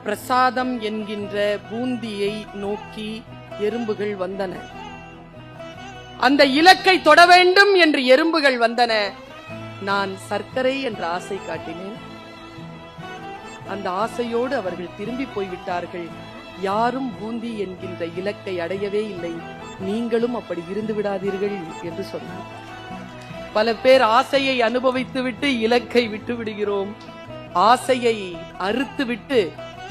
பிரசாதம் என்கின்ற பூந்தியை நோக்கி எறும்புகள் வந்தன. அந்த இலக்கை தொட வேண்டும் என்று எறும்புகள் வந்தன. நான் சர்க்கரை என்ற ஆசை காட்டினேன். அந்த ஆசையோடு அவர்கள் திரும்பி போய்விட்டார்கள். யாரும் பூந்தி என்கின்ற இலக்கை அடையவே இல்லை. நீங்களும் அப்படி இருந்து விடாதீர்கள் என்று சொன்னார். பல பேர் ஆசையை அனுபவித்து விட்டு இலக்கை விட்டு விடுகிறோம். ஆசையை அறுத்து விட்டு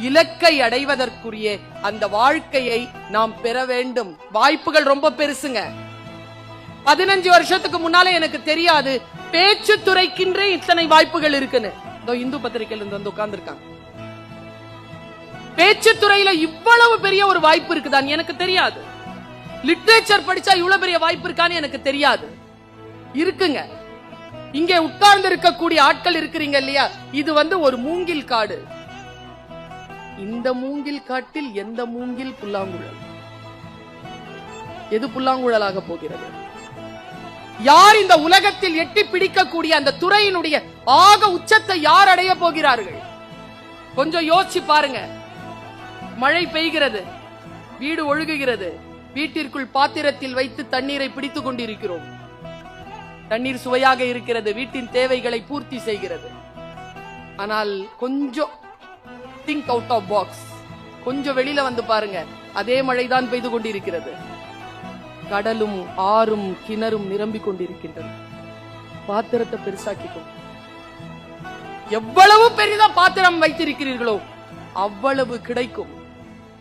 இலக்கை அடைவதற்குரிய அந்த வாழ்க்கையை நாம் பெற வேண்டும். வாய்ப்புகள் ரொம்ப பெருசுங்க. 15 வருஷத்துக்கு முன்னால எனக்கு தெரியாது பேச்சு துறைக்கின்றே இத்தனை வாய்ப்புகள் இருக்குன்னு. இந்து பத்திரிகையில இருந்து வந்து உட்கார்ந்து இருக்காங்க. பேச்சு துறையில இவ்வளவு பெரிய ஒரு வாய்ப்பு இருக்குதான் எனக்கு தெரியாது. லிட்ரேச்சர் படிச்சா இவ்வளவு பெரிய வாய்ப்பு இருக்கான்னு எனக்கு தெரியாது. இருக்குங்க. இங்கே உட்கார்ந்து இருக்கக்கூடிய ஆட்கள் இருக்கிறீங்க இல்லையா, இது ஒரு மூங்கில் காடு. இந்த மூங்கில் காட்டில் எந்த மூங்கில் புல்லாங்குழல்? எது புல்லாங்குழலாக போகிறது? யார் இந்த உலகத்தில் எட்டி பிடிக்கக்கூடிய அந்த துறையினுடைய ஆக உச்சத்தை யார் அடைய போகிறார்கள்? கொஞ்சம் யோசிச்சு பாருங்க. மழை பெய்கிறது, வீடு ஒழுகுகிறது, வீட்டிற்குள் பாத்திரத்தில் வைத்து தண்ணீரை பிடித்துக் கொண்டிருக்கிறோம். தண்ணீர் சுவையாக இருக்கிறது, வீட்டின் தேவைகளை பூர்த்தி செய்கிறது. ஆனால் கொஞ்சம் திங்க் அவுட் ஆஃப் பாக்ஸ், கொஞ்சம் வெளியில வந்து பாருங்க, அதே மழைதான் பெய்து கொண்டிருக்கிறது. கடலும் ஆறும் கிணறும் நிரம்பிக் கொண்டிருக்கின்றன. பாத்திரத்தை பெருசாக்கிக்கும். எவ்வளவு பெரிதா பாத்திரம் வைத்திருக்கிறீர்களோ அவ்வளவு கிடைக்கும்.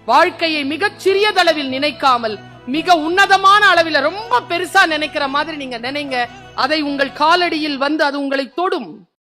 வாழ்க்கையை மிகச் சிறியதளவில் நினைக்காமல் மிக உன்னதமான அளவில் ரொம்ப பெருசா நினைக்கிற மாதிரி நீங்க நினைங்க. அதை உங்கள் காலடியில் அது உங்களை தொடும்.